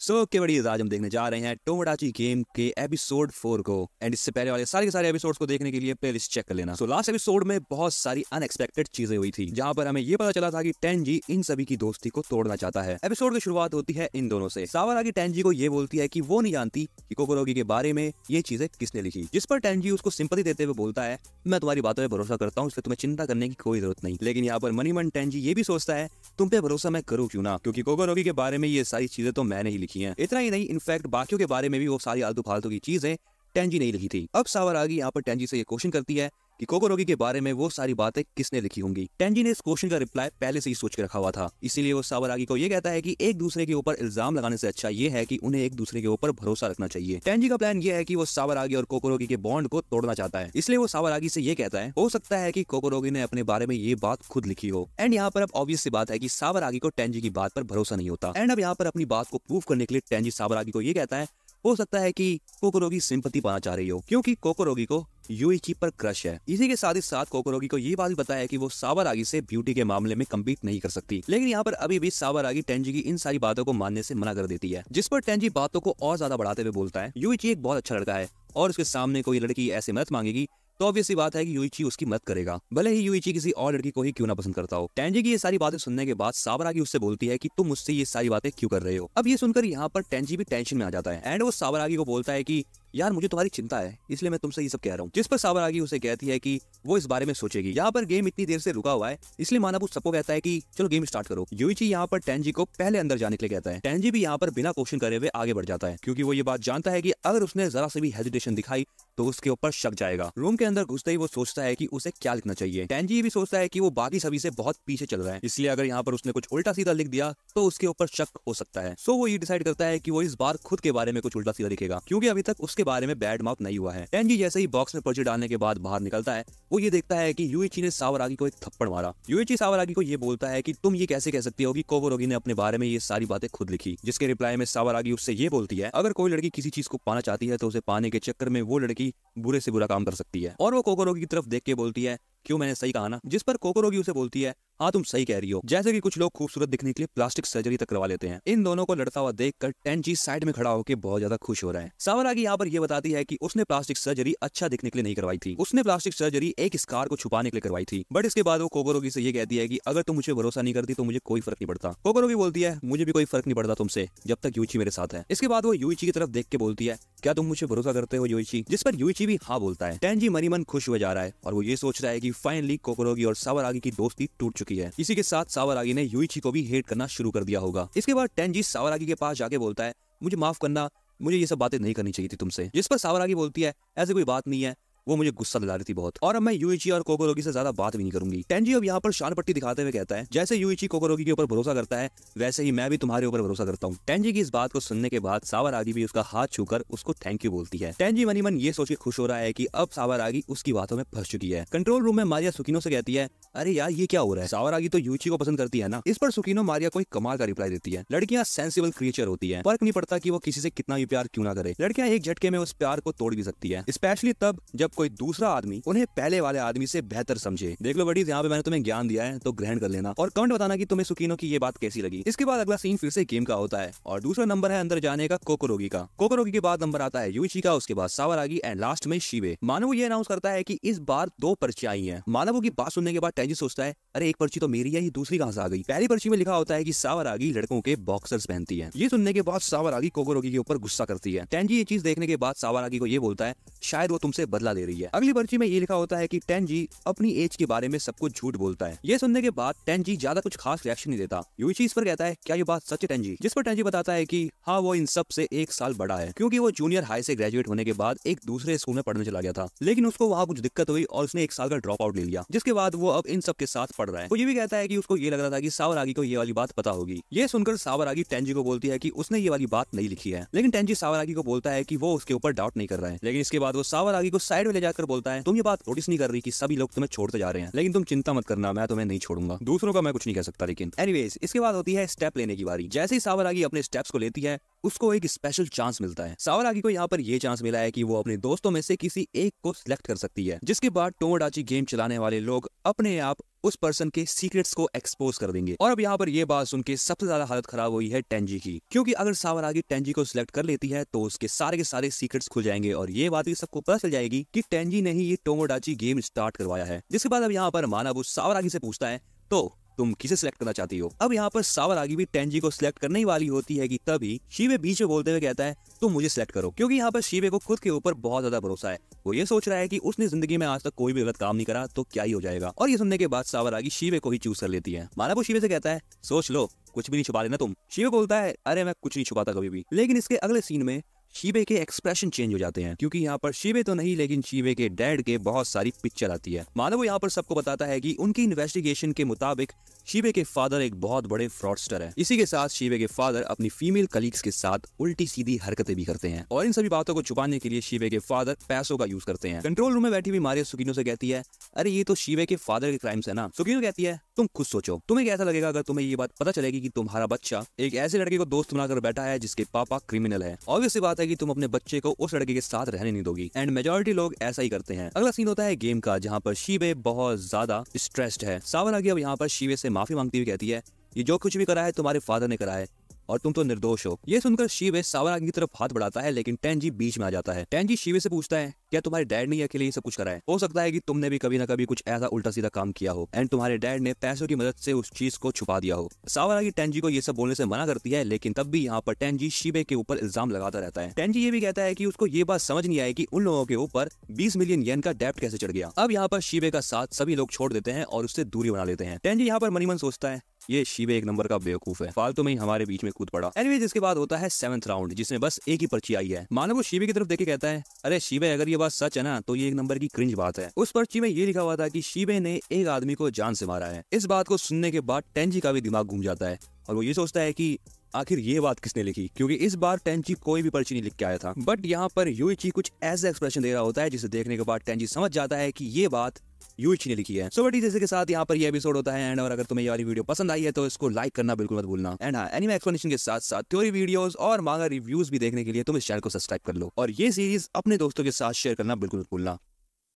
के बड़ी आज हम देखने जा रहे हैं टोमोडाची गेम के एपिसोड 4 को। एंड इससे पहले वाले सारे के सारे एपिसोड्स को देखने के लिए प्लेलिस्ट चेक कर लेना। लास्ट एपिसोड में बहुत सारी अनएक्सपेक्टेड चीजें हुई थी, जहां पर हमें ये पता चला था कि टेंजी इन सभी की दोस्ती को तोड़ना चाहता है। एपिसोड की शुरुआत होती है इन दोनों से। सावरागी टेंजी को ये बोलती है कि वो नहीं जानती कि कोकोरोगी के बारे में ये चीजें किसने लिखी, जिस पर टेंजी उसको सिंपैथी देते हुए बोलता है, मैं तुम्हारी बातों पर भरोसा करता हूँ, इसलिए तुम्हें चिंता करने की कोई जरूरत नहीं। लेकिन यहाँ पर मनी मन टेंजी ये भी सोचता है, तुम पे भरोसा मैं करूँ क्यों ना, क्योंकि कोकोरोगी के बारे में ये सारी चीजें तो मैंने ही लिखी हैं। इतना ही नहीं, इनफैक्ट बाकियों के बारे में भी वो सारी आलतू फालतू की चीजें टेंजी नहीं लिखी थी। अब सावरागी यहाँ पर टेंजी से ये क्वेश्चन करती है कि कोकोरोगी के बारे में वो सारी बातें किसने लिखी होंगी। टेंजी ने इस क्वेश्चन का रिप्लाई पहले से ही सोच के रखा हुआ था, इसीलिए वो सावरागी को ये कहता है कि एक दूसरे के ऊपर इल्जाम लगाने से अच्छा ये है कि उन्हें एक दूसरे के ऊपर भरोसा रखना चाहिए। टेंजी का प्लान ये है कि वो सावरागी और कोकोरोगी के बॉन्ड को तोड़ना चाहता है, इसलिए वो सावरागी से ये कहता है, हो सकता है कि कोकोरोगी ने अपने बारे में ये बात खुद लिखी हो। एंड यहाँ पर अब ऑब्वियस सी बात है कि सावरागी को टेंजी की बात पर भरोसा नहीं होता। एंड अब यहाँ पर अपनी बात को प्रूव करने के लिए टेंजी सावरागी को ये कहता है, हो सकता है कि कोकोरोगी सिंपैथी पाना चाह रही हो, क्योंकि कोकोरोगी को यूइची पर क्रश है। इसी के साथ ही साथ कोकोरोगी को ये बात भी पता है कि वो सावरागी से ब्यूटी के मामले में कम्पीट नहीं कर सकती। लेकिन यहाँ पर अभी भी सावरागी टेंजी की इन सारी बातों को मानने से मना कर देती है, जिस पर टेंजी बातों को और ज्यादा बढ़ाते हुए बोलता है, यूइची एक बहुत अच्छा लड़का है और उसके सामने कोई लड़की ऐसे मदद मांगेगी तो ऑब्वियस सी बात है कि यूइची उसकी मदद करेगा, भले ही यूइची किसी और लड़की को ही क्यों ना पसंद करता हो। टेंजी की ये सारी बातें सुनने के बाद सावरागी उससे बोलती है कि तुम मुझसे ये सारी बातें क्यों कर रहे हो। अब ये सुनकर यहाँ पर टेंजी भी टेंशन में आ जाता है एंड वो सावरागी को बोलता है कि यार मुझे तुम्हारी चिंता है, इसलिए मैं तुमसे ये सब कह रहा हूँ। जिस पर सावरागी उसे कहती है कि वो इस बारे में सोचेगी। यहाँ पर गेम इतनी देर से रुका हुआ है, इसलिए मानाबू सबको कहता है कि चलो गेम स्टार्ट करो। यूइची यहाँ पर टेंजी को पहले अंदर जाने के लिए कहता है। टेंजी भी यहाँ पर बिना क्वेश्चन करे हुए आगे बढ़ जाता है, क्योंकि वो ये बात जानता है कि अगर उसने जरा से भी हेजिटेशन दिखाई तो उसके ऊपर शक जाएगा। रूम के अंदर घुसते ही वो सोचता है कि उसे क्या लिखना चाहिए। टेंजी भी सोचता है कि वो बाकी सभी से बहुत पीछे चल रहा है, इसलिए अगर यहाँ पर उसने कुछ उल्टा सीधा लिख दिया तो उसके ऊपर शक हो सकता है। सो वो ये डिसाइड करता है कि वो इस बार खुद के बारे में कुछ उल्टा सीधा लिखेगा, क्योंकि अभी तक उसके बारे में बैड माउथ नहीं हुआ है। टेंजी जैसे ही बॉक्स में पर्ची डालने के बाद बाहर निकलता है, वो ये देखता है कि यूइची ने सावरागी को एक थप्पड़ मारा। यूइची सावरागी को ये बोलता है कि तुम ये कैसे कह सकती हो कि कोकोरोगी ने अपने बारे में ये सारी बातें खुद लिखी, जिसके रिप्लाई में सावरागी उससे ये बोलती है, अगर कोई लड़की किसी चीज को पाना चाहती है तो उसे पाने के चक्कर में वो लड़की बुरे से बुरा काम कर सकती है। और वो कोकोरोगी की तरफ देख के बोलती है, क्यों मैंने सही कहा ना, जिस पर कोकोरोगी उसे बोलती है, हाँ तुम सही कह रही हो। जैसे कि कुछ लोग खूबसूरत दिखने के लिए प्लास्टिक सर्जरी तक करवा लेते हैं। इन दोनों को लड़ता हुआ देखकर टेंजी साइड में खड़ा होकर बहुत ज्यादा खुश हो रहा है। सावरागी यहाँ पर ये बताती है कि उसने प्लास्टिक सर्जरी अच्छा दिखने के लिए नहीं करवाई थी, उसने प्लास्टिक सर्जरी एक स्कार को छुपाने के लिए करवाई थी। बट इसके बाद वो कोकोरोगी से ये कहती है कि अगर तुम मुझे भरोसा नहीं करती तो मुझे कोई फर्क नहीं पड़ता। कोकोरोगी बोलती है, मुझे भी कोई फर्क नहीं पड़ता तुमसे जब तक यूइची मेरे साथ है। इसके बाद वो यूइची की तरफ देख के बोलती है, क्या तुम मुझे भरोसा करते हो यूइची, जिस पर यूइची भी हाँ बोलता है। टेंजी मनी मन खुश हुए जा रहा है और वो ये सोच रहा है कि फाइनली कोकोरोगी और सावरागी की दोस्ती टूट चुकी है। इसी के साथ सावरागी ने यूइची को भी हेट करना शुरू कर दिया होगा। इसके बाद टेंजी सावरागी के पास जाके बोलता है, मुझे माफ करना, मुझे ये सब बातें नहीं करनी चाहिए थी तुमसे। जिस पर सावरागी बोलती है, ऐसे कोई बात नहीं है, वो मुझे गुस्सा दिला रही थी बहुत, और अब मैं यूइची और कोकोरोगी से ज्यादा बात भी नहीं करूंगी। टेंजी अब यहाँ पर शान पट्टी दिखाते हुए कहता है, जैसे यूइची कोकोरोगी के ऊपर भरोसा करता है वैसे ही मैं भी तुम्हारे ऊपर भरोसा करता हूँ। टेंजी की इस बात को सुनने के बाद सावरागी भी उसका हाथ छूकर उसको थैंक यू बोलती है। टेंजी मनी मन ये सोच के खुश हो रहा है कि अब सावरागी उसकी बातों में फंस चुकी है। कंट्रोल रूम में मारिया सुकीनो से कहती है, अरे यार ये क्या हो रहा है, सावरागी तो यूइची को पसंद करती है ना। इस पर सुकीनो मारिया को एक कमाल का रिप्लाई देती है, लड़कियां सेंसिबल क्रिएचर होती है, फर्क नहीं पड़ता कि वो किसी से कितना भी प्यार क्यों ना करे, लड़कियां एक झटके में उस प्यार को तोड़ भी सकती है, स्पेशली तब जब कोई दूसरा आदमी उन्हें पहले वाले आदमी से बेहतर समझे। देख लो बड़ी, यहाँ पे मैंने तुम्हें ज्ञान दिया है तो ग्रहण कर लेना और कमेंट बताना कि तुम्हें सुकीनो की ये बात कैसी लगी। इसके बाद अगला सीन फिर से गेम का होता है और दूसरा नंबर है अंदर जाने का कोकोरोगी का। कोकोरोगी के बाद नंबर आता है यूइची का, उसके बाद सावरागी एंड लास्ट में शिबे। मानवो ये अनाउंस करता है कि इस बार 2 पर्चियां आई हैं। मानवो की बात सुनने के बाद टेंजी सोचता है, अरे एक पर्ची तो मेरी है, ये दूसरी कहां से आ गई। पहली पर्ची में लिखा होता है कि सावरागी लड़कों के बॉक्सर्स पहनती है। ये सुनने के बाद सावरागी कोकोरोगी के ऊपर गुस्सा करती है। टेंजी ये चीज देखने के बाद सावरागी को ये बोलता है, शायद वो तुमसे बदला ले रही है। अगली पर्ची में ये लिखा होता है कि टेंजी अपनी एज के बारे में सब कुछ झूठ बोलता है। ये सुनने के बाद टेंजी ज्यादा कुछ खास रिएक्शन नहीं देता। यूइची इस पर कहता है, क्या ये बात सच है टेंजी, जिस पर टेंजी बताता है कि हाँ वो इन सब से 1 साल बड़ा है, क्योंकि वो जूनियर हाई से ग्रेजुएट होने के बाद एक दूसरे स्कूल में पढ़ने चला गया था, लेकिन उसको वहाँ कुछ दिक्कत हुई और उसने 1 साल का ड्रॉप आउट ले लिया, जिसके बाद वो अब इन सब के साथ पढ़ रहा है। वो ये भी कहता है कि उसको ये लग रहा था कि सावरागी को ये वाली बात पता होगी। ये सुनकर सावरागी टेंजी को बोलती है कि उसने ये वाली बात नहीं लिखी है, लेकिन टेंजी सावरागी को बोलता है कि वो उसके ऊपर डाउट नहीं कर रहा है। लेकिन इसके बाद वो सावरागी को साइड में ले जाकर बोलता है, तुम ये बात नोटिस नहीं कर रही कि सभी लोग तुम्हें छोड़ते जा रहे हैं, लेकिन तुम चिंता मत करना, मैं तुम्हें नहीं छोड़ूंगा। दूसरों का मैं कुछ नहीं कह सकता, लेकिन एनीवेज इसके बाद होती है स्टेप लेने की बारी। जैसे ही सावरागी अपने स्टेप्स को लेती है, उसको एक स्पेशल चांस मिलता है। सावरागी को यहाँ पर ये चांस मिला है कि वो अपने दोस्तों में से किसी एक को सिलेक्ट कर सकती है, जिसके बाद टोमोडाची गेम चलाने वाले लोग अपने आप उस पर्सन के सीक्रेट्स को एक्सपोज कर देंगे। और अब यहाँ पर ये बात सुन के सबसे ज्यादा हालत खराब हुई है टेंजी की, क्योंकि अगर सावरागी टेंजी को सिलेक्ट कर लेती है तो उसके सारे के सारे सीक्रेट्स खुल जाएंगे और ये बात भी सबको पता चल जाएगी कि टेंजी ने ही ये टोमोडाची गेम स्टार्ट करवाया है। जिसके बाद अब यहाँ पर मानाबू सावरागी से पूछता है तो तुम किसे सिलेक्ट करना चाहती हो। अब यहाँ पर सावरागी भी टेंजी को सिलेक्ट करने ही वाली होती है कि तभी शीबे बीच में बोलते हुए कहता है तुम मुझे सिलेक्ट करो, क्योंकि यहाँ पर शीबे को खुद के ऊपर बहुत ज्यादा भरोसा है। वो ये सोच रहा है कि उसने जिंदगी में आज तक कोई भी गलत काम नहीं करा तो क्या ही हो जाएगा। और ये सुनने के बाद सावरागी शीबे को ही चूज कर लेती है। मानाबू शीबे से कहता है सोच लो, कुछ भी नहीं छुपा लेना तुम। शीबे बोलता है अरे मैं कुछ नहीं छुपाता कभी भी। लेकिन इसके अगले सीन में शीबे के एक्सप्रेशन चेंज हो जाते हैं, क्योंकि यहाँ पर शीबे तो नहीं लेकिन शीबे के डैड के बहुत सारी पिक्चर आती है। मानव यहाँ पर सबको बताता है कि उनकी इन्वेस्टिगेशन के मुताबिक शीबे के फादर एक बहुत बड़े फ्रॉडस्टर है। इसी के साथ शीबे के फादर अपनी फीमेल कलीग्स के साथ उल्टी सीधी हरकतें भी करते हैं और इन सभी बातों को छुपाने के लिए शीबे के फादर पैसों का यूज करते हैं। कंट्रोल रूम में बैठी हुई मारिया सुकीनो से कहती है अरे ये तो शीबे के फादर के क्राइम्स है ना। सुकीनो कहती है तुम खुद सोचो, तुम्हें कैसा लगेगा अगर तुम्हें ये बात पता चलेगी कि तुम्हारा बच्चा एक ऐसे लड़के को दोस्त बनाकर बैठा है जिसके पापा क्रिमिनल है। ऑब्वियस सी बात है कि तुम अपने बच्चे को उस लड़के के साथ रहने नहीं दोगी, एंड मेजॉरिटी लोग ऐसा ही करते हैं। अगला सीन होता है गेम का, जहाँ पर शीबे बहुत ज्यादा स्ट्रेस्ड है। सावरागी अब यहाँ पर शीबे से माफी मांगती हुई कहती है ये जो कुछ भी करा है तुम्हारे फादर ने करा है और तुम तो निर्दोष हो। ये सुनकर शीबे सावरागी की तरफ हाथ बढ़ाता है, लेकिन टेंजी बीच में आ जाता है। टेंजी शीबे से पूछता है क्या तुम्हारे डैड ने अकेले ये सब कुछ करा है? हो सकता है कि तुमने भी कभी ना कभी कुछ ऐसा उल्टा सीधा काम किया हो एंड तुम्हारे डैड ने पैसों की मदद से उस चीज को छुपा दिया हो। सावरागी टेंजी को ये सब बोलने से मना करती है, लेकिन तब भी यहाँ पर टेंजी शीबे के ऊपर इल्जाम लगाता रहता है। टेंजी ये भी कहता है कि उसको ये बात समझ नहीं आई कि उन लोगों के ऊपर 20 मिलियन येन का डेब्ट कैसे चढ़ गया। अब यहाँ पर शीबे का साथ सभी लोग छोड़ देते हैं और उससे दूरी बना लेते हैं। टेंजी यहाँ पर मनी मन सोचता है ये शीबे एक नंबर का बेवकूफ है, फालतू में ही हमारे बीच में कूद पड़ा। एनीवेज इसके बाद होता है 7th राउंड, जिसमें बस एक ही पर्ची आई है। मानव वो शीबे की तरफ देखे कहता है अरे शीबे अगर ये बात सच है ना तो ये एक नंबर की क्रिंज बात है। उस पर्ची में ये लिखा हुआ था कि शीबे ने एक आदमी को जान से मारा है। इस बात को सुनने के बाद टेंजी का भी दिमाग घूम जाता है और वो ये सोचता है कि आखिर ये बात किसने लिखी, क्योंकि इस बार टेंजी कोई भी पर्ची नहीं लिख के आया था। बट यहाँ पर यूइची कुछ ऐसा एक्सप्रेशन दे रहा होता है जिसे देखने के बाद टेंजी समझ जाता है कि ये बात यूइची ने लिखी है। सो बट जैसे के साथ यहाँ पर ये एपिसोड होता है एंड और अगर तुम्हें ये वाली वीडियो पसंद आई है तो इसको लाइक करना बिल्कुल मत भूलना। एंड हाँ, एनीमे एक्सप्लेनेशन के साथ साथ थ्योरी वीडियोस और मांगा रिव्यूज भी देखने के लिए तुम इस चैनल को सब्सक्राइब कर लो और ये सीरीज अपने दोस्तों के साथ शेयर करना बिल्कुल मत भूलना।